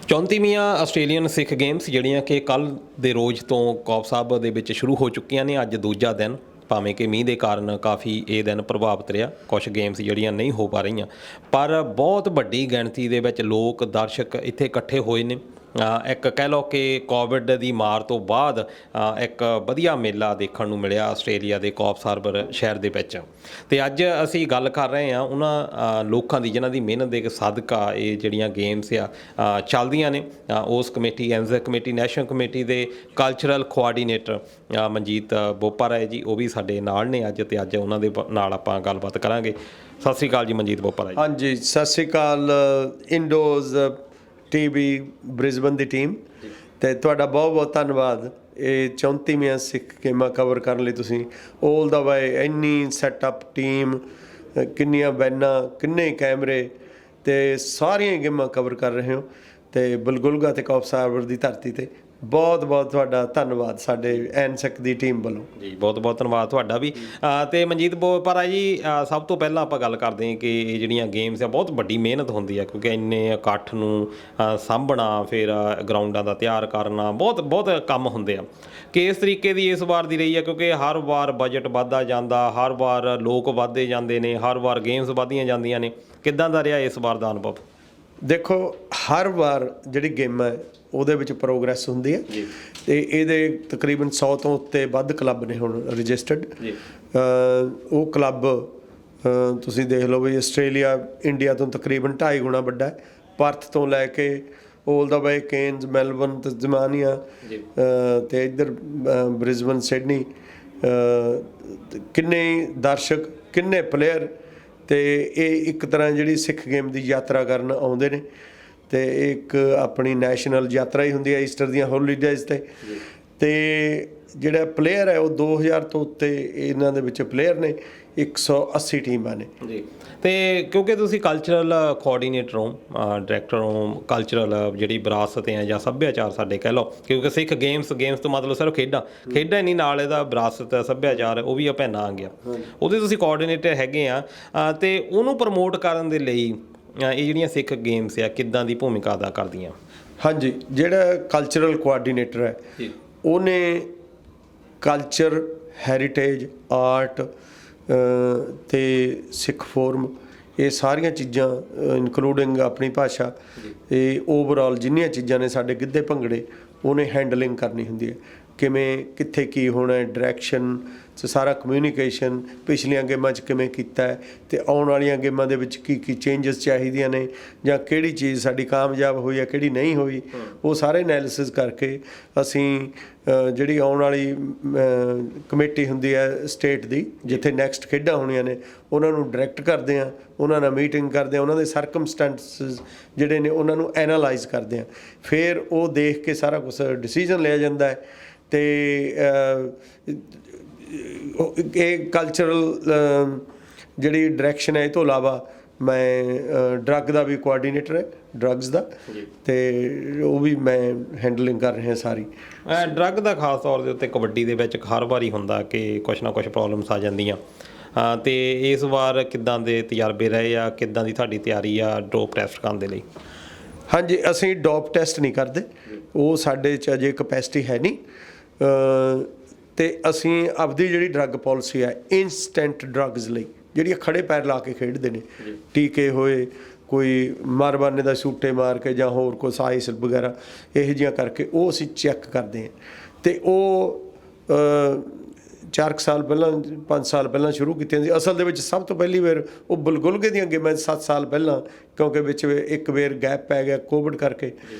34ਵੀਆਂ Australian ਸਿੱਖ games ਜਿਹੜੀਆਂ ਕਿ ਕੱਲ੍ਹ ਦੇ ਰੋਜ਼ ਤੋਂ ਕੌਫ ਸਾਹਿਬ ਦੇ ਵਿੱਚ ਸ਼ੁਰੂ ਹੋ ਚੁੱਕੀਆਂ ਨੇ। ਅੱਜ ਦੂਜਾ ਦਿਨ, ਭਾਵੇਂ ਕਿ ਮੀਂਹ ਦੇ ਕਾਰਨ ਕਾਫੀ ਇਹ ਦਿਨ ਪ੍ਰਭਾਵਿਤ ਰਿਹਾ, ਕੁਛ ਗੇਮਸ ਜਿਹੜੀਆਂ ਨਹੀਂ ਹੋ ਪਾ ਰਹੀਆਂ, ਪਰ ਬਹੁਤ ਵੱਡੀ ਗਿਣਤੀ ਦੇ ਵਿੱਚ ਲੋਕ ਦਰਸ਼ਕ ਇੱਥੇ ਇਕੱਠੇ ਹੋਏ ਨੇ। ਇੱਕ ਕਹਿ ਲਓ ਕਿ ਕੋਵਿਡ ਦੀ ਮਾਰ ਤੋਂ ਬਾਅਦ ਇੱਕ ਵਧੀਆ ਮੇਲਾ ਦੇਖਣ ਨੂੰ ਮਿਲਿਆ ਆਸਟ੍ਰੇਲੀਆ ਦੇ ਕੌਫ ਹਾਰਬਰ ਸ਼ਹਿਰ ਦੇ ਵਿੱਚ। ਅਤੇ ਅੱਜ ਅਸੀਂ ਗੱਲ ਕਰ ਰਹੇ ਹਾਂ ਉਹਨਾਂ ਲੋਕਾਂ ਦੀ ਜਿਨ੍ਹਾਂ ਦੀ ਮਿਹਨਤ ਦੇ ਸਦਕਾ ਇਹ ਜਿਹੜੀਆਂ ਗੇਮਸ ਆ ਚੱਲਦੀਆਂ ਨੇ। ਉਸ committee, Anzac committee, national committee ਦੇ ਕਲਚਰਲ ਕੋਆਰਡੀਨੇਟਰ ਮਨਜੀਤ ਬੋਪਾ ਰਾਏ ਜੀ, ਉਹ ਵੀ ਸਾਡੇ ਨਾਲ ਨੇ ਅੱਜ, ਅਤੇ ਅੱਜ ਉਹਨਾਂ ਦੇ ਨਾਲ ਆਪਾਂ ਗੱਲਬਾਤ ਕਰਾਂਗੇ। ਸਤਿ ਸ਼੍ਰੀ ਅਕਾਲ ਜੀ ਮਨਜੀਤ ਬੋਪਾ ਰਾਏ ਜੀ। ਹਾਂਜੀ, ਸਤਿ ਸ਼੍ਰੀ ਅਕਾਲ ਇੰਡੋਜ਼ TV ਬ੍ਰਿਸਬਨ ਦੀ ਟੀਮ, ਅਤੇ ਤੁਹਾਡਾ ਬਹੁਤ ਬਹੁਤ ਧੰਨਵਾਦ ਇਹ 34ਵੀਆਂ ਸਿੱਖ ਗੇਮਾਂ ਕਵਰ ਕਰਨ ਲਈ। ਤੁਸੀਂ 올 ਦਾ ਵੇ ਇੰਨੀ ਸੈਟਅਪ ਟੀਮ, ਕਿੰਨੀਆਂ ਵੈਨਾਂ, ਕਿੰਨੇ ਕੈਮਰੇ, ਅਤੇ ਸਾਰੀਆਂ ਗੇਮਾਂ ਕਵਰ ਕਰ ਰਹੇ ਹੋ। ਅਤੇ ਬਲਗੁਲਗਾ ਅਤੇ ਕੌਫ ਹਾਰਬਰ ਦੀ ਧਰਤੀ 'ਤੇ ਬਹੁਤ ਬਹੁਤ ਤੁਹਾਡਾ ਧੰਨਵਾਦ ਸਾਡੇ ਐਨਸੈਕ ਦੀ ਟੀਮ ਵੱਲੋਂ ਜੀ। ਬਹੁਤ ਬਹੁਤ ਧੰਨਵਾਦ ਤੁਹਾਡਾ ਵੀ। ਅਤੇ ਮਨਜੀਤ ਬੋਪਾ ਜੀ, ਸਭ ਤੋਂ ਪਹਿਲਾਂ ਆਪਾਂ ਗੱਲ ਕਰਦੇ ਹਾਂ ਕਿ ਇਹ ਜਿਹੜੀਆਂ ਗੇਮਸ ਆ ਬਹੁਤ ਵੱਡੀ ਮਿਹਨਤ ਹੁੰਦੀ ਆ, ਕਿਉਂਕਿ ਇੰਨੇ ਇਕੱਠ ਨੂੰ ਸਾਂਭਣਾ, ਫਿਰ ਗਰਾਊਂਡਾਂ ਦਾ ਤਿਆਰ ਕਰਨਾ, ਬਹੁਤ ਕੰਮ ਹੁੰਦੇ ਆ। ਕਿ ਇਸ ਤਰੀਕੇ ਦੀ ਇਸ ਵਾਰ ਦੀ ਰਹੀ ਆ, ਕਿਉਂਕਿ ਹਰ ਵਾਰ ਬਜਟ ਵੱਧਦਾ ਜਾਂਦਾ, ਹਰ ਵਾਰ ਲੋਕ ਵੱਧਦੇ ਜਾਂਦੇ ਨੇ, ਹਰ ਵਾਰ ਗੇਮਸ ਵੱਧਦੀਆਂ ਜਾਂਦੀਆਂ ਨੇ। ਕਿੱਦਾਂ ਦਾ ਰਿਹਾ ਇਸ ਵਾਰ ਦਾ ਅਨੁਭਵ? ਦੇਖੋ, ਹਰ ਵਾਰ ਜਿਹੜੀ ਗੇਮ ਹੈ ਉਹਦੇ ਵਿੱਚ ਪ੍ਰੋਗਰੈਸ ਹੁੰਦੀ ਹੈ, ਅਤੇ ਇਹਦੇ ਤਕਰੀਬਨ 100 ਤੋਂ ਉੱਤੇ ਵੱਧ ਕਲੱਬ ਨੇ ਹੁਣ ਰਜਿਸਟਰਡ। ਉਹ ਕਲੱਬ ਤੁਸੀਂ ਦੇਖ ਲਓ ਵੀ ਆਸਟ੍ਰੇਲੀਆ ਇੰਡੀਆ ਤੋਂ ਤਕਰੀਬਨ 2.5 ਗੁਣਾ ਵੱਡਾ ਹੈ। ਪਰਥ ਤੋਂ ਲੈ ਕੇ 올 ਦਾ ਵੇ ਕੇਨਜ਼, ਮੈਲਬਰਨ, ਤਸਮਾਨੀਆ, ਅਤੇ ਇੱਧਰ ਬ੍ਰਿਸਬਨ, ਸਿਡਨੀ, ਕਿੰਨੇ ਦਰਸ਼ਕ, ਕਿੰਨੇ ਪਲੇਅਰ, ਅਤੇ ਇਹ ਇੱਕ ਤਰ੍ਹਾਂ ਜਿਹੜੀ ਸਿੱਖ ਗੇਮ ਦੀ ਯਾਤਰਾ ਕਰਨ ਆਉਂਦੇ ਨੇ। ਅਤੇ ਇੱਕ ਆਪਣੀ ਨੈਸ਼ਨਲ ਯਾਤਰਾ ਹੀ ਹੁੰਦੀ ਹੈ ਈਸਟਰ ਦੀਆਂ ਹੋਲੀਡੇਜ਼ 'ਤੇ। ਅਤੇ ਜਿਹੜਾ ਪਲੇਅਰ ਹੈ ਉਹ 2000 ਤੋਂ ਉੱਤੇ ਇਹਨਾਂ ਦੇ ਵਿੱਚ ਪਲੇਅਰ ਨੇ, 180 ਟੀਮਾਂ ਨੇ ਜੀ। ਅਤੇ ਕਿਉਂਕਿ ਤੁਸੀਂ ਕਲਚਰਲ ਕੋਆਰਡੀਨੇਟਰ ਹੋ, ਡਾਇਰੈਕਟਰ ਹੋ, ਕਲਚਰਲ ਜਿਹੜੀ ਵਿਰਾਸਤ ਹੈ ਜਾਂ ਸੱਭਿਆਚਾਰ ਸਾਡੇ ਕਹਿ ਲਓ, ਕਿਉਂਕਿ ਸਿੱਖ ਗੇਮਸ ਤੋਂ ਮਤਲਬ ਸਿਰਫ ਖੇਡਾਂ ਹੀ ਨਹੀਂ, ਨਾਲ ਇਹਦਾ ਵਿਰਾਸਤ, ਸੱਭਿਆਚਾਰ, ਉਹ ਵੀ ਅਭਿੰਨ ਆ ਗਿਆ। ਉਹਦੇ ਤੁਸੀਂ ਕੋਆਰਡੀਨੇਟਰ ਹੈਗੇ ਆ, ਅਤੇ ਉਹਨੂੰ ਪ੍ਰਮੋਟ ਕਰਨ ਦੇ ਲਈ ਇਹ ਜਿਹੜੀਆਂ ਸਿੱਖ ਗੇਮਸ ਆ ਕਿੱਦਾਂ ਦੀ ਭੂਮਿਕਾ ਅਦਾ ਕਰਦੀਆਂ? ਹਾਂਜੀ, ਜਿਹੜਾ ਕਲਚਰਲ ਕੋਆਰਡੀਨੇਟਰ ਹੈ ਉਹਨੇ ਕਲਚਰ, ਹੈਰੀਟੇਜ, ਆਰਟ ਅਤੇ ਸਿੱਖ ਫੋਰਮ, ਇਹ ਸਾਰੀਆਂ ਚੀਜ਼ਾਂ ਇਨਕਲੂਡਿੰਗ ਆਪਣੀ ਭਾਸ਼ਾ, ਇਹ ਓਵਰਆਲ ਜਿੰਨੀਆਂ ਚੀਜ਼ਾਂ ਨੇ ਸਾਡੇ ਗਿੱਧੇ ਭੰਗੜੇ, ਉਹਨੇ ਹੈਂਡਲਿੰਗ ਕਰਨੀ ਹੁੰਦੀ ਹੈ। ਕਿਵੇਂ, ਕਿੱਥੇ ਕੀ ਹੋਣਾ, ਡਾਇਰੈਕਸ਼ਨ, ਸਾਰਾ ਕਮਿਊਨੀਕੇਸ਼ਨ, ਪਿਛਲੀਆਂ ਗੇਮਾਂ 'ਚ ਕਿਵੇਂ ਕੀਤਾ ਹੈ, ਅਤੇ ਆਉਣ ਵਾਲੀਆਂ ਗੇਮਾਂ ਦੇ ਵਿੱਚ ਕੀ ਕੀ ਚੇਂਜਸ ਚਾਹੀਦੀਆਂ ਨੇ, ਜਾਂ ਕਿਹੜੀ ਚੀਜ਼ ਸਾਡੀ ਕਾਮਯਾਬ ਹੋਈ ਹੈ, ਕਿਹੜੀ ਨਹੀਂ ਹੋਈ, ਉਹ ਸਾਰੇ ਐਨਾਲਿਸਿਸ ਕਰਕੇ ਅਸੀਂ ਜਿਹੜੀ ਆਉਣ ਵਾਲੀ ਕਮੇਟੀ ਹੁੰਦੀ ਹੈ ਸਟੇਟ ਦੀ, ਜਿੱਥੇ ਨੈਕਸਟ ਖੇਡਾਂ ਹੋਣੀਆਂ ਨੇ, ਉਹਨਾਂ ਨੂੰ ਡਾਇਰੈਕਟ ਕਰਦੇ ਹਾਂ, ਉਹਨਾਂ ਨਾਲ ਮੀਟਿੰਗ ਕਰਦੇ ਹਾਂ, ਉਹਨਾਂ ਦੇ ਸਰਕਮਸਟੈਂਸਿਸ ਜਿਹੜੇ ਨੇ ਉਹਨਾਂ ਨੂੰ ਐਨਾਲਾਈਜ਼ ਕਰਦੇ ਹਾਂ। ਫਿਰ ਉਹ ਦੇਖ ਕੇ ਸਾਰਾ ਕੁਛ ਡਿਸੀਜ਼ਨ ਲਿਆ ਜਾਂਦਾ ਹੈ। ਅਤੇ ਇਹ ਕਲਚਰਲ ਜਿਹੜੀ ਡਾਇਰੈਕਸ਼ਨ ਹੈ, ਇਹ ਤੋਂ ਇਲਾਵਾ ਮੈਂ ਡਰੱਗ ਦਾ ਵੀ ਕੋਆਰਡੀਨੇਟਰ ਹੈ, ਡਰੱਗਸ ਦਾ, ਅਤੇ ਉਹ ਵੀ ਮੈਂ ਹੈਂਡਲਿੰਗ ਕਰ ਰਿਹਾ ਸਾਰੀ। ਡਰੱਗ ਦਾ ਖਾਸ ਤੌਰ ਦੇ ਉੱਤੇ ਕਬੱਡੀ ਦੇ ਵਿੱਚ ਹਰ ਵਾਰੀ ਹੁੰਦਾ ਕਿ ਕੁਛ ਨਾ ਕੁਛ ਪ੍ਰੋਬਲਮਸ ਆ ਜਾਂਦੀਆਂ, ਅਤੇ ਇਸ ਵਾਰ ਕਿੱਦਾਂ ਦੇ ਤਜਰਬੇ ਰਹੇ ਆ, ਕਿੱਦਾਂ ਦੀ ਤੁਹਾਡੀ ਤਿਆਰੀ ਆ ਡੋਪ ਟੈਸਟ ਕਰਨ ਦੇ ਲਈ? ਹਾਂਜੀ, ਅਸੀਂ ਡੋਪ ਟੈਸਟ ਨਹੀਂ ਕਰਦੇ, ਉਹ ਸਾਡੇ 'ਚ ਅਜੇ ਕਪੈਸਿਟੀ ਹੈ ਨਹੀਂ। ਅਤੇ ਅਸੀਂ ਆਪਦੀ ਜਿਹੜੀ ਡਰੱਗ ਪੋਲਿਸੀ ਹੈ, ਇੰਸਟੈਂਟ ਡਰੱਗਸ ਲਈ, ਜਿਹੜੀਆਂ ਖੜ੍ਹੇ ਪੈਰ ਲਾ ਕੇ ਖੇਡਦੇ ਨੇ, ਟੀਕੇ ਹੋਏ, ਕੋਈ ਮਰਵਾਨੇ ਦਾ ਸੂਟੇ ਮਾਰ ਕੇ, ਜਾਂ ਹੋਰ ਕੋਈ ਸਾਈਸ ਵਗੈਰਾ ਇਹੋ ਜਿਹੀਆਂ ਕਰਕੇ, ਉਹ ਅਸੀਂ ਚੈੱਕ ਕਰਦੇ ਹਾਂ। ਅਤੇ ਉਹ 4 ਸਾਲ ਪਹਿਲਾਂ, 5 ਸਾਲ ਪਹਿਲਾਂ ਸ਼ੁਰੂ ਕੀਤੀਆਂ ਸੀ। ਅਸਲ ਦੇ ਵਿੱਚ ਸਭ ਤੋਂ ਪਹਿਲੀ ਵਾਰ ਉਹ ਬਲਗੁਲਗੇ ਦੀਆਂ ਗੇਮਾਂ 7 ਸਾਲ ਪਹਿਲਾਂ, ਕਿਉਂਕਿ ਵਿੱਚ ਇੱਕ ਵਾਰ ਗੈਪ ਪੈ ਗਿਆ ਕੋਵਿਡ ਕਰਕੇ,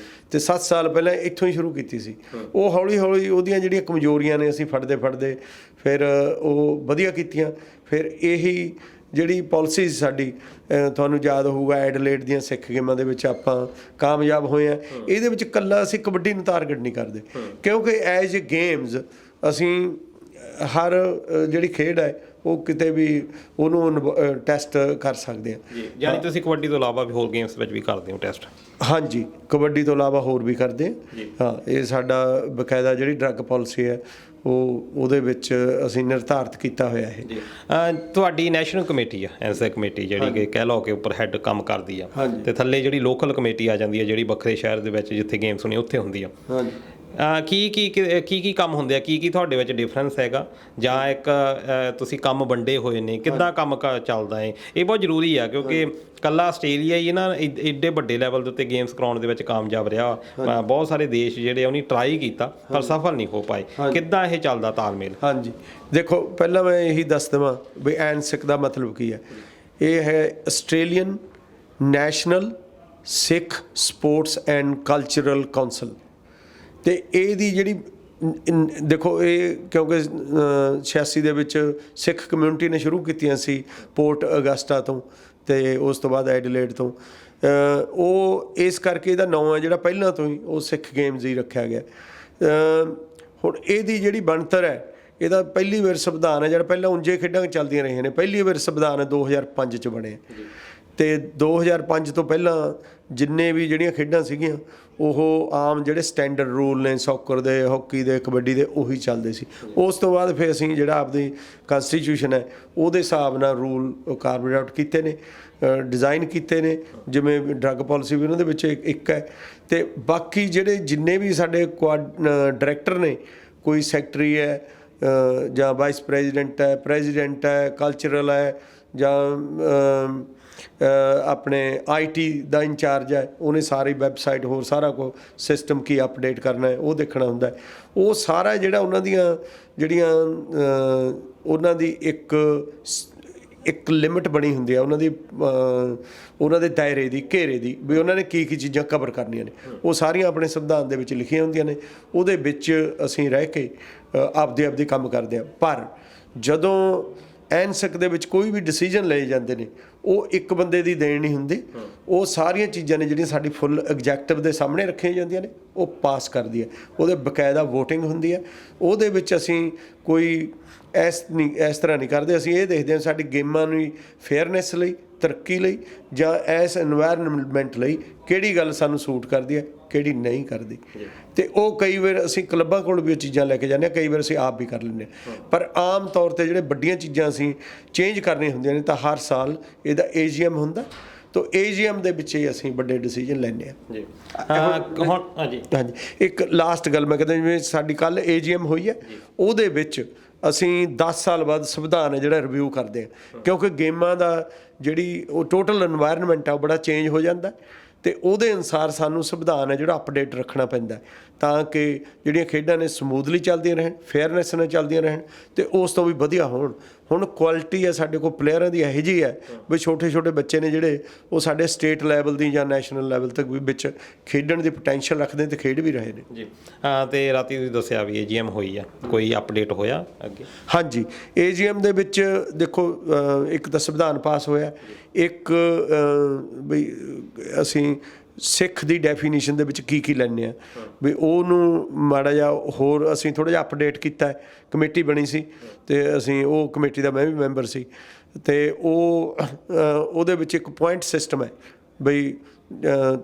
ਅਤੇ 7 ਸਾਲ ਪਹਿਲਾਂ ਇੱਥੋਂ ਹੀ ਸ਼ੁਰੂ ਕੀਤੀ ਸੀ। ਉਹ ਹੌਲੀ ਹੌਲੀ ਉਹਦੀਆਂ ਜਿਹੜੀਆਂ ਕਮਜ਼ੋਰੀਆਂ ਨੇ ਅਸੀਂ ਫੜਦੇ ਫਿਰ ਉਹ ਵਧੀਆ ਕੀਤੀਆਂ। ਫਿਰ ਇਹੀ ਜਿਹੜੀ ਪੋਲਿਸੀ ਸਾਡੀ, ਤੁਹਾਨੂੰ ਯਾਦ ਹੋਊਗਾ ਐਡਲੇਡ ਦੀਆਂ ਸਿੱਖ ਗੇਮਾਂ ਦੇ ਵਿੱਚ ਆਪਾਂ ਕਾਮਯਾਬ ਹੋਏ ਹਾਂ। ਇਹਦੇ ਵਿੱਚ ਇਕੱਲਾ ਅਸੀਂ ਕਬੱਡੀ ਨੂੰ ਟਾਰਗੇਟ ਨਹੀਂ ਕਰਦੇ, ਕਿਉਂਕਿ ਐਜ਼ ਏ ਗੇਮਸ ਅਸੀਂ ਹਰ ਜਿਹੜੀ ਖੇਡ ਹੈ ਉਹ ਕਿਤੇ ਵੀ ਉਹਨੂੰ ਟੈਸਟ ਕਰ ਸਕਦੇ ਹਾਂ। ਯਾਨੀ ਤੁਸੀਂ ਕਬੱਡੀ ਤੋਂ ਇਲਾਵਾ ਵੀ ਹੋਰ ਗੇਮਸ ਵਿੱਚ ਵੀ ਕਰਦੇ ਹੋ ਟੈਸਟ? ਹਾਂਜੀ, ਕਬੱਡੀ ਤੋਂ ਇਲਾਵਾ ਹੋਰ ਵੀ ਕਰਦੇ ਹਾਂ। ਹਾਂ, ਇਹ ਸਾਡਾ ਬਕਾਇਦਾ ਜਿਹੜੀ ਡਰੱਗ ਪਾਲਿਸੀ ਹੈ ਉਹਦੇ ਵਿੱਚ ਅਸੀਂ ਨਿਰਧਾਰਿਤ ਕੀਤਾ ਹੋਇਆ ਇਹ। ਤੁਹਾਡੀ ਨੈਸ਼ਨਲ ਕਮੇਟੀ ਆ, ਐਨਸੈਕ ਕਮੇਟੀ, ਜਿਹੜੀ ਕਿ ਕਹਿ ਲਓ ਕਿ ਉੱਪਰ ਹੈੱਡ ਕੰਮ ਕਰਦੀ ਆ, ਤੇ ਥੱਲੇ ਜਿਹੜੀ ਲੋਕਲ ਕਮੇਟੀ ਆ ਜਾਂਦੀ ਹੈ, ਜਿਹੜੀ ਵੱਖਰੇ ਸ਼ਹਿਰ ਦੇ ਵਿੱਚ ਜਿੱਥੇ ਗੇਮਸ ਹੋਣੀ ਉੱਥੇ ਹੁੰਦੀ ਆ। ਕੀ ਕੰਮ ਹੁੰਦੇ ਆ, ਕੀ ਤੁਹਾਡੇ ਵਿੱਚ ਡਿਫਰੈਂਸ ਹੈਗਾ, ਜਾਂ ਇੱਕ ਤੁਸੀਂ ਕੰਮ ਵੰਡੇ ਹੋਏ ਨੇ, ਕਿੱਦਾਂ ਕੰਮ ਚੱਲਦਾ ਹੈ? ਇਹ ਬਹੁਤ ਜ਼ਰੂਰੀ ਆ, ਕਿਉਂਕਿ ਕੱਲਾ ਆਸਟ੍ਰੇਲੀਆ ਹੀ ਨਾ ਏਡੇ ਵੱਡੇ ਲੈਵਲ ਦੇ ਉੱਤੇ ਗੇਮਸ ਕਰਾਉਣ ਦੇ ਵਿੱਚ ਕਾਮਯਾਬ ਰਿਹਾ। ਬਹੁਤ ਸਾਰੇ ਦੇਸ਼ ਜਿਹੜੇ ਉਹਨੇ ਟਰਾਈ ਕੀਤਾ ਪਰ ਸਫਲ ਨਹੀਂ ਹੋ ਪਾਏ। ਕਿੱਦਾਂ ਇਹ ਚੱਲਦਾ ਤਾਲਮੇਲ? ਹਾਂਜੀ, ਦੇਖੋ, ਪਹਿਲਾਂ ਮੈਂ ਇਹੀ ਦੱਸ ਦੇਵਾਂ ਵੀ ਐਨਸਿਕ ਦਾ ਮਤਲਬ ਕੀ ਹੈ। ਇਹ ਹੈ Australian national Sikh sports and cultural council. ਅਤੇ ਇਹਦੀ ਜਿਹੜੀ ਦੇਖੋ, ਇਹ ਕਿਉਂਕਿ 86 ਦੇ ਵਿੱਚ ਸਿੱਖ ਕਮਿਊਨਿਟੀ ਨੇ ਸ਼ੁਰੂ ਕੀਤੀਆਂ ਸੀ ਪੋਰਟ ਅਗਸਟਾ ਤੋਂ, ਅਤੇ ਉਸ ਤੋਂ ਬਾਅਦ ਐਡੀਲੇਡ ਤੋਂ। ਉਹ ਇਸ ਕਰਕੇ ਇਹਦਾ ਨਾਂ ਹੈ ਜਿਹੜਾ ਪਹਿਲਾਂ ਤੋਂ ਹੀ ਉਹ ਸਿੱਖ ਗੇਮਸ ਹੀ ਰੱਖਿਆ ਗਿਆ। ਹੁਣ ਇਹਦੀ ਜਿਹੜੀ ਬਣਤਰ ਹੈ, ਇਹਦਾ ਪਹਿਲੀ ਵਾਰ ਸੰਵਿਧਾਨ ਹੈ ਜਿਹੜਾ ਪਹਿਲਾਂ ਉਂਝੇ ਖੇਡਾਂ ਚੱਲਦੀਆਂ ਰਹੀਆਂ ਨੇ, ਪਹਿਲੀ ਵਾਰ ਸੰਵਿਧਾਨ 2005 'ਚ ਬਣਿਆ। ਅਤੇ 2005 ਤੋਂ ਪਹਿਲਾਂ ਜਿੰਨੇ ਵੀ ਜਿਹੜੀਆਂ ਖੇਡਾਂ ਸੀਗੀਆਂ ਉਹ ਆਮ ਜਿਹੜੇ ਸਟੈਂਡਰਡ ਰੂਲ ਨੇ ਸੌਕਰ ਦੇ, ਹਾਕੀ ਦੇ, ਕਬੱਡੀ ਦੇ, ਉਹੀ ਚੱਲਦੇ ਸੀ। ਉਸ ਤੋਂ ਬਾਅਦ ਫਿਰ ਅਸੀਂ ਜਿਹੜਾ ਆਪਦੀ ਕੰਸਟੀਟਿਊਸ਼ਨ ਹੈ ਉਹਦੇ ਹਿਸਾਬ ਨਾਲ ਰੂਲ ਕਾਰਬਨ ਆਊਟ ਕੀਤੇ ਨੇ, ਡਿਜ਼ਾਈਨ ਕੀਤੇ ਨੇ। ਜਿਵੇਂ ਡਰੱਗ ਪਾਲਿਸੀ ਵੀ ਉਹਨਾਂ ਦੇ ਵਿੱਚ ਇੱਕ ਹੈ। ਅਤੇ ਬਾਕੀ ਜਿਹੜੇ ਜਿੰਨੇ ਵੀ ਸਾਡੇ ਡਾਇਰੈਕਟਰ ਨੇ, ਕੋਈ ਸੈਕਟਰੀ ਹੈ ਜਾਂ ਵਾਈਸ ਪ੍ਰੈਜ਼ੀਡੈਂਟ ਹੈ, ਕਲਚਰਲ ਹੈ, ਜਾਂ ਆਪਣੇ IT ਦਾ ਇੰਚਾਰਜ ਹੈ, ਉਹਨੇ ਸਾਰੀ ਵੈਬਸਾਈਟ ਹੋਰ ਸਾਰਾ ਕੁਝ ਸਿਸਟਮ ਕੀ ਅਪਡੇਟ ਕਰਨਾ ਹੈ ਉਹ ਦੇਖਣਾ ਹੁੰਦਾ। ਉਹ ਸਾਰਾ ਜਿਹੜਾ ਉਹਨਾਂ ਦੀਆਂ ਜਿਹੜੀਆਂ ਉਹਨਾਂ ਦੀ ਇੱਕ ਲਿਮਿਟ ਬਣੀ ਹੁੰਦੀ ਹੈ, ਉਹਨਾਂ ਦੇ ਦਾਇਰੇ ਦੀ, ਘੇਰੇ ਦੀ, ਵੀ ਉਹਨਾਂ ਨੇ ਕੀ ਚੀਜ਼ਾਂ ਕਵਰ ਕਰਨੀਆਂ ਨੇ, ਉਹ ਸਾਰੀਆਂ ਆਪਣੇ ਸੰਵਿਧਾਨ ਦੇ ਵਿੱਚ ਲਿਖੀਆਂ ਹੁੰਦੀਆਂ ਨੇ। ਉਹਦੇ ਵਿੱਚ ਅਸੀਂ ਰਹਿ ਕੇ ਆਪਦੇ ਕੰਮ ਕਰਦੇ ਹਾਂ। ਪਰ ਜਦੋਂ ਐਨਸਿਕ ਦੇ ਵਿੱਚ ਕੋਈ ਵੀ ਡਿਸੀਜਨ ਲਏ ਜਾਂਦੇ ਨੇ, ਉਹ ਇੱਕ ਬੰਦੇ ਦੀ ਦੇਣ ਨਹੀਂ ਹੁੰਦੀ। ਉਹ ਸਾਰੀਆਂ ਚੀਜ਼ਾਂ ਨੇ ਜਿਹੜੀਆਂ ਸਾਡੀ ਫੁੱਲ ਐਗਜੈਕਟਿਵ ਦੇ ਸਾਹਮਣੇ ਰੱਖੀਆਂ ਜਾਂਦੀਆਂ ਨੇ, ਉਹ ਪਾਸ ਕਰਦੀ ਹੈ। ਉਹਦੇ ਬਕਾਇਦਾ ਵੋਟਿੰਗ ਹੁੰਦੀ ਹੈ। ਉਹਦੇ ਵਿੱਚ ਅਸੀਂ ਕੋਈ ਇਸ ਤਰ੍ਹਾਂ ਨਹੀਂ ਕਰਦੇ। ਅਸੀਂ ਇਹ ਦੇਖਦੇ ਹਾਂ ਸਾਡੀ ਗੇਮਾਂ ਨੂੰ ਫੇਅਰਨੈਸ ਲਈ, ਤਰੱਕੀ ਲਈ, ਜਾਂ ਇਸ ਐਨਵਾਇਰਨਮੈਂਟ ਲਈ ਕਿਹੜੀ ਗੱਲ ਸਾਨੂੰ ਸੂਟ ਕਰਦੀ ਹੈ, ਕਿਹੜੀ ਨਹੀਂ ਕਰਦੀ। ਅਤੇ ਉਹ ਕਈ ਵਾਰ ਅਸੀਂ ਕਲੱਬਾਂ ਕੋਲ ਵੀ ਉਹ ਚੀਜ਼ਾਂ ਲੈ ਕੇ ਜਾਂਦੇ ਹਾਂ, ਕਈ ਵਾਰ ਅਸੀਂ ਆਪ ਵੀ ਕਰ ਲੈਂਦੇ ਹਾਂ। ਪਰ ਆਮ ਤੌਰ 'ਤੇ ਜਿਹੜੇ ਵੱਡੀਆਂ ਚੀਜ਼ਾਂ ਅਸੀਂ ਚੇਂਜ ਕਰਨੀਆਂ ਹੁੰਦੀਆਂ ਨੇ, ਤਾਂ ਹਰ ਸਾਲ ਇਹਦਾ AGM ਹੁੰਦਾ। ਤਾਂ AGM ਦੇ ਵਿੱਚ ਹੀ ਅਸੀਂ ਵੱਡੇ ਡਿਸੀਜਨ ਲੈਂਦੇ ਹਾਂ ਜੀ। ਹਾਂਜੀ, ਇੱਕ ਲਾਸਟ ਗੱਲ ਮੈਂ ਕਹਿੰਦਾ, ਜਿਵੇਂ ਸਾਡੀ ਕੱਲ੍ਹ AGM ਹੋਈ ਹੈ, ਉਹਦੇ ਵਿੱਚ ਅਸੀਂ 10 ਸਾਲ ਬਾਅਦ ਸੰਵਿਧਾਨ ਹੈ ਜਿਹੜਾ ਰਿਵਿਊ ਕਰਦੇ ਹਾਂ, ਕਿਉਂਕਿ ਗੇਮਾਂ ਦਾ ਜਿਹੜੀ ਉਹ ਟੋਟਲ এনवायरमेंट ਆ ਉਹ ਬੜਾ ਚੇਂਜ ਹੋ ਜਾਂਦਾ। ਅਤੇ ਉਹਦੇ ਅਨੁਸਾਰ ਸਾਨੂੰ ਸੰਵਿਧਾਨ ਹੈ ਜਿਹੜਾ ਅਪਡੇਟ ਰੱਖਣਾ ਪੈਂਦਾ, ਤਾਂ ਕਿ ਜਿਹੜੀਆਂ ਖੇਡਾਂ ਨੇ ਸਮੂਥਲੀ ਚੱਲਦੀਆਂ ਰਹਿਣ, ਫੇਅਰਨੈਸ ਨਾਲ ਚੱਲਦੀਆਂ ਰਹਿਣ, ਅਤੇ ਉਸ ਤੋਂ ਵੀ ਵਧੀਆ ਹੋਣ। ਹੁਣ ਕੁਆਲਿਟੀ ਹੈ ਸਾਡੇ ਕੋਲ ਪਲੇਅਰਾਂ ਦੀ ਇਹੋ ਜਿਹੀ ਹੈ ਵੀ ਛੋਟੇ ਬੱਚੇ ਨੇ ਜਿਹੜੇ ਉਹ ਸਾਡੇ ਸਟੇਟ ਲੈਵਲ ਦੀ ਜਾਂ ਨੈਸ਼ਨਲ ਲੈਵਲ ਤੱਕ ਵੀ ਵਿੱਚ ਖੇਡਣ ਦੀ ਪੋਟੈਂਸ਼ੀਅਲ ਰੱਖਦੇ ਅਤੇ ਖੇਡ ਵੀ ਰਹੇ ਨੇ ਜੀ। ਅਤੇ ਰਾਤੀ ਤੁਸੀਂ ਦੱਸਿਆ ਵੀ AGM ਹੋਈ ਆ, ਕੋਈ ਅਪਡੇਟ ਹੋਇਆ ਅੱਗੇ? ਹਾਂਜੀ, AGM ਦੇ ਵਿੱਚ ਦੇਖੋ, ਇੱਕ ਤਾਂ ਸੰਵਿਧਾਨ ਪਾਸ ਹੋਇਆ, ਇੱਕ ਬਈ ਅਸੀਂ ਸਿੱਖ ਦੀ ਡੈਫੀਨੇਸ਼ਨ ਦੇ ਵਿੱਚ ਕੀ ਲੈਂਦੇ ਹਾਂ, ਵੀ ਉਹਨੂੰ ਮਾੜਾ ਜਿਹਾ ਹੋਰ ਅਸੀਂ ਥੋੜ੍ਹਾ ਜਿਹਾ ਅਪਡੇਟ ਕੀਤਾ। ਕਮੇਟੀ ਬਣੀ ਸੀ ਅਤੇ ਅਸੀਂ ਉਹ ਕਮੇਟੀ ਦਾ ਮੈਂ ਵੀ ਮੈਂਬਰ ਸੀ। ਅਤੇ ਉਹਦੇ ਵਿੱਚ ਇੱਕ ਪੁਆਇੰਟ ਸਿਸਟਮ ਹੈ, ਬਈ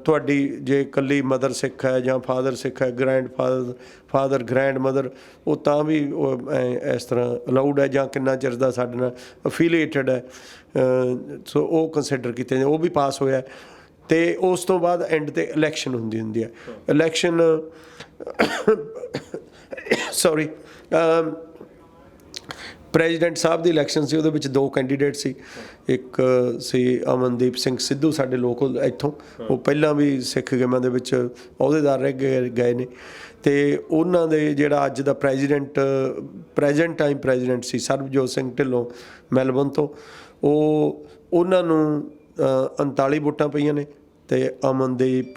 ਤੁਹਾਡੀ ਜੇ ਇਕੱਲੀ ਮਦਰ ਸਿੱਖ ਹੈ ਜਾਂ ਫਾਦਰ ਸਿੱਖ ਹੈ, ਫਾਦਰ ਗ੍ਰੈਂਡ ਮਦਰ, ਉਹ ਤਾਂ ਵੀ ਉਹ ਇਸ ਤਰ੍ਹਾਂ ਅਲਾਊਡ ਹੈ, ਜਾਂ ਕਿੰਨਾ ਚਿਰ ਦਾ ਸਾਡੇ ਨਾਲ ਅਫੀਲੀਏਟਡ ਹੈ, ਸੋ ਉਹ ਕੰਸੀਡਰ ਕੀਤੇ ਨੇ। ਉਹ ਵੀ ਪਾਸ ਹੋਇਆ। ਅਤੇ ਉਸ ਤੋਂ ਬਾਅਦ ਐਂਡ 'ਤੇ ਇਲੈਕਸ਼ਨ ਹੁੰਦੀ ਹੈ। ਇਲੈਕਸ਼ਨ ਪ੍ਰੈਜ਼ੀਡੈਂਟ ਸਾਹਿਬ ਦੀ ਇਲੈਕਸ਼ਨ ਸੀ। ਉਹਦੇ ਵਿੱਚ 2 ਕੈਂਡੀਡੇਟ ਸੀ। ਇੱਕ ਸੀ ਅਮਨਦੀਪ ਸਿੰਘ ਸਿੱਧੂ, ਸਾਡੇ ਲੋਕਲ ਇੱਥੋਂ, ਉਹ ਪਹਿਲਾਂ ਵੀ ਸਿੱਖ ਗੇਮਾਂ ਦੇ ਵਿੱਚ ਅਹੁਦੇਦਾਰ ਰਹਿ ਗਏ ਨੇ। ਅਤੇ ਉਹਨਾਂ ਦੇ ਜਿਹੜਾ ਅੱਜ ਦਾ ਪ੍ਰੈਜ਼ੈਂਟ ਟਾਈਮ ਪ੍ਰੈਜ਼ੀਡੈਂਟ ਸੀ, ਸਰਬਜੋਤ ਸਿੰਘ ਢਿੱਲੋਂ ਮੈਲਬਨ ਤੋਂ, ਉਹਨਾਂ ਨੂੰ 39 ਵੋਟਾਂ ਪਈਆਂ ਨੇ, ਅਤੇ ਅਮਨਦੀਪ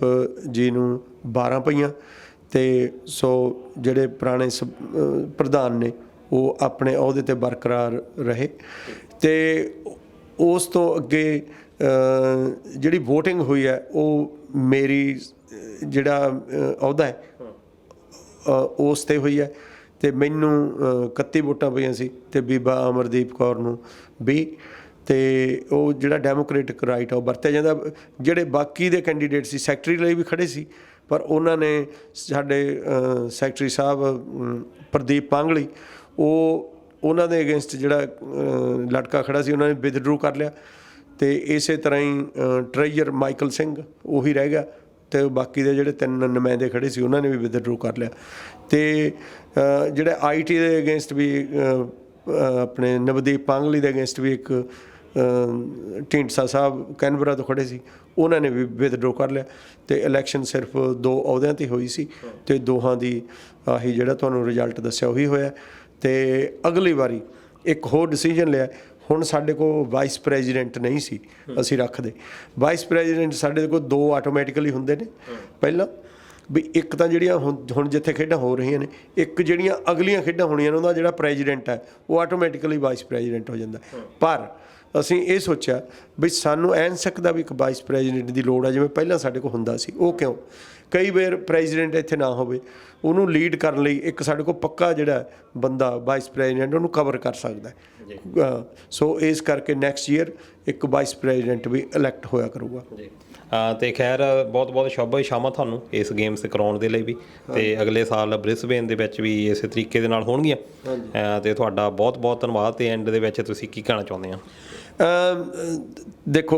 ਜੀ ਨੂੰ 12 ਪਈਆਂ। ਅਤੇ ਸੋ ਜਿਹੜੇ ਪੁਰਾਣੇ ਪ੍ਰਧਾਨ ਨੇ ਉਹ ਆਪਣੇ ਅਹੁਦੇ 'ਤੇ ਬਰਕਰਾਰ ਰਹੇ। ਅਤੇ ਉਸ ਤੋਂ ਅੱਗੇ ਜਿਹੜੀ ਵੋਟਿੰਗ ਹੋਈ ਹੈ, ਉਹ ਮੇਰੀ ਜਿਹੜਾ ਅਹੁਦਾ ਹੈ ਉਸ 'ਤੇ ਹੋਈ ਹੈ, ਅਤੇ ਮੈਨੂੰ 31 ਵੋਟਾਂ ਪਈਆਂ ਸੀ, ਅਤੇ ਬੀਬਾ ਅਮਰਦੀਪ ਕੌਰ ਨੂੰ 20। ਤੇ ਉਹ ਜਿਹੜਾ ਡੈਮੋਕ੍ਰੈਟਿਕ ਰਾਈਟ ਆ ਉਹ ਵਰਤਿਆ ਜਾਂਦਾ। ਜਿਹੜੇ ਬਾਕੀ ਦੇ ਕੈਂਡੀਡੇਟ ਸੀ ਸੈਕਟਰੀ ਲਈ ਵੀ ਖੜੇ ਸੀ, ਪਰ ਉਹਨਾਂ ਨੇ ਸਾਡੇ ਸੈਕਟਰੀ ਸਾਹਿਬ ਪ੍ਰਦੀਪ ਪਾਂਗਲੀ ਉਹਨਾਂ ਦੇ ਅਗੇਂਸਟ ਜਿਹੜਾ ਲੜਕਾ ਖੜਾ ਸੀ ਉਹਨਾਂ ਨੇ ਵਿਦਡਰੂ ਕਰ ਲਿਆ। ਤੇ ਇਸੇ ਤਰ੍ਹਾਂ ਹੀ ਟ੍ਰੈਜਰ ਮਾਈਕਲ ਸਿੰਘ ਉਹੀ ਰਹਿ ਗਿਆ, ਤੇ ਬਾਕੀ ਦੇ ਜਿਹੜੇ 3 ਨੁਮਾਇੰਦੇ ਖੜੇ ਸੀ ਉਹਨਾਂ ਨੇ ਵੀ ਵਿਦਡਰੂ ਕਰ ਲਿਆ। ਤੇ ਜਿਹੜੇ IT ਦੇ ਅਗੇਂਸਟ ਵੀ ਆਪਣੇ ਨਵਦੀਪ ਪਾਂਗਲੀ ਦੇ ਅਗੇਂਸਟ ਵੀ ਇੱਕ ਢੀਂਡਸਾ ਸਾਹਿਬ ਕੈਨਬਰਾ ਤੋਂ ਖੜੇ ਸੀ, ਉਹਨਾਂ ਨੇ ਵੀ ਵਿਦਡਰੂ ਕਰ ਲਿਆ। ਤੇ ਇਲੈਕਸ਼ਨ ਸਿਰਫ 2 ਅਹੁਦਿਆਂ 'ਤੇ ਹੋਈ ਸੀ, ਤੇ ਦੋਹਾਂ ਦੀ ਆਹੀ ਜਿਹੜਾ ਤੁਹਾਨੂੰ ਰਿਜ਼ਲਟ ਦੱਸਿਆ ਉਹੀ ਹੋਇਆ। ਤੇ ਅਗਲੀ ਵਾਰੀ ਇੱਕ ਹੋਰ ਡਿਸੀਜਨ ਲਿਆ। ਹੁਣ ਸਾਡੇ ਕੋਲ ਵਾਈਸ ਪ੍ਰੈਜ਼ੀਡੈਂਟ ਨਹੀਂ ਸੀ ਅਸੀਂ ਰੱਖਦੇ। ਵਾਈਸ ਪ੍ਰੈਜ਼ੀਡੈਂਟ ਸਾਡੇ ਕੋਲ 2 ਆਟੋਮੈਟਿਕਲੀ ਹੁੰਦੇ ਨੇ। ਪਹਿਲਾਂ ਵੀ ਇੱਕ ਤਾਂ ਜਿਹੜੀਆਂ ਹੁਣ ਜਿੱਥੇ ਖੇਡਾਂ ਹੋ ਰਹੀਆਂ ਨੇ, ਇੱਕ ਜਿਹੜੀਆਂ ਅਗਲੀਆਂ ਖੇਡਾਂ ਹੋਣੀਆਂ ਨੇ ਉਹਦਾ ਜਿਹੜਾ ਪ੍ਰੈਜ਼ੀਡੈਂਟ ਹੈ ਉਹ ਆਟੋਮੈਟਿਕਲੀ ਵਾਈਸ ਪ੍ਰੈਜ਼ੀਡੈਂਟ ਹੋ ਜਾਂਦਾ। ਪਰ ਅਸੀਂ ਇਹ ਸੋਚਿਆ ਵੀ ਸਾਨੂੰ ਐਨਸਕ ਦਾ ਵੀ ਇੱਕ ਵਾਈਸ ਪ੍ਰੈਜ਼ੀਡੈਂਟ ਦੀ ਲੋੜ ਹੈ, ਜਿਵੇਂ ਪਹਿਲਾਂ ਸਾਡੇ ਕੋਲ ਹੁੰਦਾ ਸੀ। ਉਹ ਕਿਉਂ? ਕਈ ਵਾਰ ਪ੍ਰੈਜ਼ੀਡੈਂਟ ਇੱਥੇ ਨਾ ਹੋਵੇ, ਉਹਨੂੰ ਲੀਡ ਕਰਨ ਲਈ ਇੱਕ ਸਾਡੇ ਕੋਲ ਪੱਕਾ ਜਿਹੜਾ ਬੰਦਾ ਵਾਈਸ ਪ੍ਰੈਜ਼ੀਡੈਂਟ ਉਹਨੂੰ ਕਵਰ ਕਰ ਸਕਦਾ। ਸੋ ਇਸ ਕਰਕੇ ਨੈਕਸਟ ਈਅਰ ਇੱਕ ਵਾਈਸ ਪ੍ਰੈਜ਼ੀਡੈਂਟ ਵੀ ਇਲੈਕਟ ਹੋਇਆ ਕਰੂਗਾ। ਤੇ ਖੈਰ ਬਹੁਤ ਬਹੁਤ ਸ਼ਾਮਾਂ ਤੁਹਾਨੂੰ ਇਸ ਗੇਮਸ ਕਰਾਉਣ ਦੇ ਲਈ ਵੀ, ਤੇ ਅਗਲੇ ਸਾਲ ਬ੍ਰਿਸਬੇਨ ਦੇ ਵਿੱਚ ਵੀ ਇਸੇ ਤਰੀਕੇ ਦੇ ਨਾਲ ਹੋਣਗੀਆਂ। ਤੇ ਤੁਹਾਡਾ ਬਹੁਤ ਬਹੁਤ ਧੰਨਵਾਦ। ਤੇ ਐਂਡ ਦੇ ਵਿੱਚ ਤੁਸੀਂ ਕੀ ਕਹਿਣਾ ਚਾਹੁੰਦੇ ਆ? ਦੇਖੋ,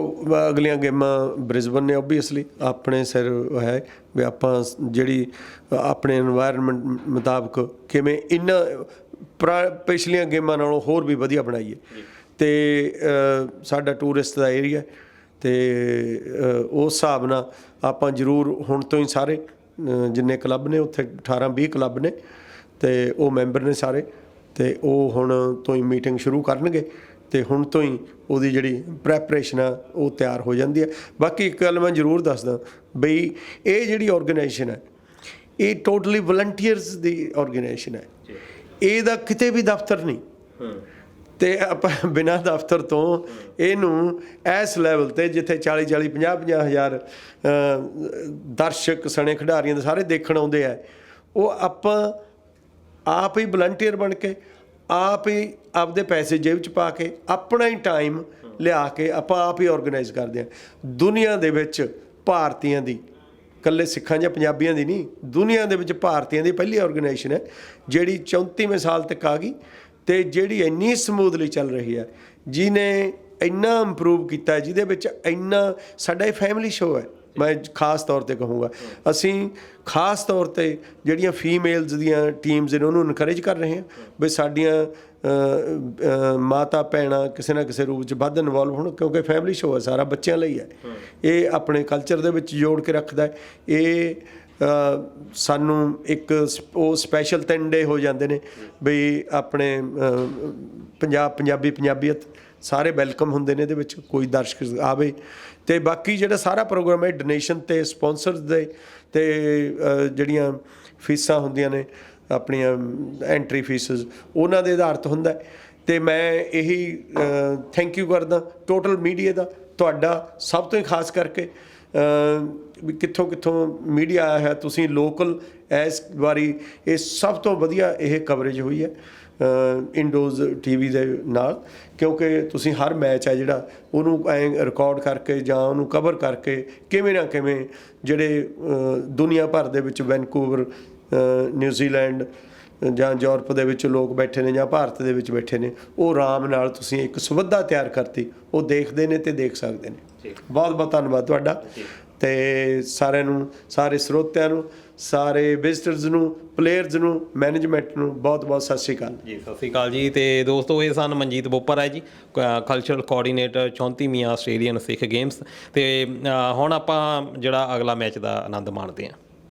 ਅਗਲੀਆਂ ਗੇਮਾਂ ਬ੍ਰਿਸਬਨ ਨੇ ਓਬਵੀਅਸਲੀ ਆਪਣੇ ਸਿਰ ਹੈ ਵੀ ਆਪਾਂ ਜਿਹੜੀ ਆਪਣੇ ਇਨਵਾਇਰਨਮੈਂਟ ਮੁਤਾਬਕ ਕਿਵੇਂ ਇਹਨਾਂ ਪਿਛਲੀਆਂ ਗੇਮਾਂ ਨਾਲੋਂ ਹੋਰ ਵੀ ਵਧੀਆ ਬਣਾਈਏ। ਤੇ ਸਾਡਾ ਟੂਰਿਸਟ ਦਾ ਏਰੀਆ, ਤੇ ਉਸ ਹਿਸਾਬ ਨਾਲ ਆਪਾਂ ਜ਼ਰੂਰ ਹੁਣ ਤੋਂ ਹੀ ਸਾਰੇ ਜਿੰਨੇ ਕਲੱਬ ਨੇ ਉੱਥੇ 18-20 ਕਲੱਬ ਨੇ, ਤੇ ਉਹ ਮੈਂਬਰ ਨੇ ਸਾਰੇ, ਤੇ ਉਹ ਹੁਣ ਤੋਂ ਹੀ ਮੀਟਿੰਗ ਸ਼ੁਰੂ ਕਰਨਗੇ। ਤੇ ਹੁਣ ਤੋਂ ਹੀ ਉਹਦੀ ਜਿਹੜੀ ਪ੍ਰੈਪਰੇਸ਼ਨ ਆ ਉਹ ਤਿਆਰ ਹੋ ਜਾਂਦੀ ਹੈ। ਬਾਕੀ ਇੱਕ ਗੱਲ ਮੈਂ ਜ਼ਰੂਰ ਦੱਸਦਾ ਬਈ ਇਹ ਜਿਹੜੀ ਆਰਗੇਨਾਈਜੇਸ਼ਨ ਹੈ ਇਹ ਟੋਟਲੀ ਵਲੰਟੀਅਰਸ ਦੀ ਆਰਗੇਨਾਈਜੇਸ਼ਨ ਹੈ। ਇਹਦਾ ਕਿਤੇ ਵੀ ਦਫ਼ਤਰ ਨਹੀਂ, ਤੇ ਆਪਾਂ ਬਿਨਾਂ ਦਫ਼ਤਰ ਤੋਂ ਇਹਨੂੰ ਇਸ ਲੈਵਲ 'ਤੇ ਜਿੱਥੇ 40-40, 50-50 ਹਜ਼ਾਰ ਦਰਸ਼ਕ ਸਣੇ ਖਿਡਾਰੀਆਂ ਦੇ ਸਾਰੇ ਦੇਖਣ ਆਉਂਦੇ ਆ, ਉਹ ਆਪਾਂ ਆਪ ਹੀ ਵਲੰਟੀਅਰ ਬਣ ਕੇ ਆਪ ਹੀ ਆਪਦੇ ਪੈਸੇ ਜੇਬ 'ਚ ਪਾ ਕੇ ਆਪਣਾ ਹੀ ਟਾਈਮ ਲਿਆ ਕੇ ਆਪਾਂ ਆਪ ਹੀ ਆਰਗੇਨਾਈਜ਼ ਕਰਦੇ ਹਾਂ। ਦੁਨੀਆ ਦੇ ਵਿੱਚ ਭਾਰਤੀਆਂ ਦੀ, ਇਕੱਲੇ ਸਿੱਖਾਂ ਜਾਂ ਪੰਜਾਬੀਆਂ ਦੀ ਨਹੀਂ, ਦੁਨੀਆ ਦੇ ਵਿੱਚ ਭਾਰਤੀਆਂ ਦੀ ਪਹਿਲੀ ਆਰਗੇਨਾਈਜੇਸ਼ਨ ਹੈ ਜਿਹੜੀ 34ਵੇਂ ਸਾਲ ਤੱਕ ਆ ਗਈ, ਤੇ ਜਿਹੜੀ ਇੰਨੀ ਸਮੂਥਲੀ ਚੱਲ ਰਹੀ ਹੈ, ਜਿਹਨੇ ਇੰਨਾ ਇੰਪਰੂਵ ਕੀਤਾ, ਜਿਹਦੇ ਵਿੱਚ ਇੰਨਾ ਸਾਡਾ ਇਹ ਫੈਮਿਲੀ ਸ਼ੋਅ ਹੈ। ਮੈਂ ਖਾਸ ਤੌਰ 'ਤੇ ਕਹੂੰਗਾ, ਅਸੀਂ ਖਾਸ ਤੌਰ 'ਤੇ ਜਿਹੜੀਆਂ ਫੀਮੇਲਸ ਦੀਆਂ ਟੀਮਸ ਨੇ ਉਹਨੂੰ ਇਨਕਰੇਜ ਕਰ ਰਹੇ ਹਾਂ ਵੀ ਸਾਡੀਆਂ ਮਾਤਾ ਭੈਣਾਂ ਕਿਸੇ ਨਾ ਕਿਸੇ ਰੂਪ 'ਚ ਵੱਧ ਇਨਵੋਲਵ ਹੋਣ, ਕਿਉਂਕਿ ਫੈਮਿਲੀ ਸ਼ੋਅ ਹੈ, ਸਾਰਾ ਬੱਚਿਆਂ ਲਈ ਹੈ। ਇਹ ਆਪਣੇ ਕਲਚਰ ਦੇ ਵਿੱਚ ਜੋੜ ਕੇ ਰੱਖਦਾ ਹੈ। ਇਹ ਸਾਨੂੰ ਇੱਕ ਉਹ ਸਪੈਸ਼ਲ 3 ਡੇ ਹੋ ਜਾਂਦੇ ਨੇ ਬਈ ਆਪਣੇ ਪੰਜਾਬੀਅਤ ਸਾਰੇ ਵੈਲਕਮ ਹੁੰਦੇ ਨੇ ਇਹਦੇ ਵਿੱਚ, ਕੋਈ ਦਰਸ਼ਕ ਆਵੇ। ਤੇ ਬਾਕੀ ਜਿਹੜਾ ਸਾਰਾ ਪ੍ਰੋਗਰਾਮ ਹੈ ਡੋਨੇਸ਼ਨ ਤੇ ਸਪਾਂਸਰਸ ਦੇ, ਤੇ ਜਿਹੜੀਆਂ ਫੀਸਾਂ ਹੁੰਦੀਆਂ ਨੇ ਆਪਣੀਆਂ ਐਂਟਰੀ ਫੀਸਸ, ਉਹਨਾਂ ਦੇ ਆਧਾਰਿਤ ਹੁੰਦਾ। ਤੇ ਮੈਂ ਇਹੀ ਥੈਂਕ ਯੂ ਕਰਦਾ ਟੋਟਲ ਮੀਡੀਆ ਦਾ, ਤੁਹਾਡਾ ਸਭ ਤੋਂ ਹੀ ਖਾਸ ਕਰਕੇ ਵੀ ਕਿੱਥੋਂ ਮੀਡੀਆ ਆਇਆ ਹੈ। ਤੁਸੀਂ ਲੋਕਲ ਇਸ ਵਾਰੀ ਇਹ ਸਭ ਤੋਂ ਵਧੀਆ ਇਹ ਕਵਰੇਜ ਹੋਈ ਹੈ ਇੰਡੋਜ਼ TV ਦੇ ਨਾਲ, ਕਿਉਂਕਿ ਤੁਸੀਂ ਹਰ ਮੈਚ ਹੈ ਜਿਹੜਾ ਉਹਨੂੰ ਐਂ ਰਿਕਾਰਡ ਕਰਕੇ ਜਾਂ ਉਹਨੂੰ ਕਵਰ ਕਰਕੇ ਕਿਵੇਂ ਨਾ ਕਿਵੇਂ ਜਿਹੜੇ ਦੁਨੀਆ ਭਰ ਦੇ ਵਿੱਚ ਵੈਨਕੂਵਰ, ਨਿਊਜ਼ੀਲੈਂਡ ਜਾਂ ਯੂਰਪ ਦੇ ਵਿੱਚ ਲੋਕ ਬੈਠੇ ਨੇ ਜਾਂ ਭਾਰਤ ਦੇ ਵਿੱਚ ਬੈਠੇ ਨੇ, ਉਹ ਆਰਾਮ ਨਾਲ ਤੁਸੀਂ ਇੱਕ ਸੁਵਿਧਾ ਤਿਆਰ ਕਰਤੀ, ਉਹ ਦੇਖਦੇ ਨੇ ਤੇ ਦੇਖ ਸਕਦੇ ਨੇ। ਬਹੁਤ ਬਹੁਤ ਧੰਨਵਾਦ ਤੁਹਾਡਾ, ਤੇ ਸਾਰਿਆਂ ਨੂੰ, ਸਾਰੇ ਸਰੋਤਿਆਂ ਨੂੰ, ਸਾਰੇ ਵਿਜ਼ਿਟਰਸ ਨੂੰ, ਪਲੇਅਰਸ ਨੂੰ, ਮੈਨੇਜਮੈਂਟ ਨੂੰ ਬਹੁਤ ਬਹੁਤ ਸਤਿ ਸ਼੍ਰੀ ਅਕਾਲ ਜੀ। ਸਤਿ ਸ਼੍ਰੀ ਅਕਾਲ ਜੀ। ਤੇ ਦੋਸਤੋ, ਇਹ ਸਨ ਮਨਜੀਤ ਬੋਪਰ ਹੈ ਜੀ, ਕਲਚਰਲ ਕੋਆਰਡੀਨੇਟਰ 34ਵੀਂ ਆਸਟ੍ਰੇਲੀਅਨ ਸਿੱਖ ਗੇਮਸ। ਤੇ ਹੁਣ ਆਪਾਂ ਜਿਹੜਾ ਅਗਲਾ ਮੈਚ ਦਾ ਆਨੰਦ ਮਾਣਦੇ ਹਾਂ।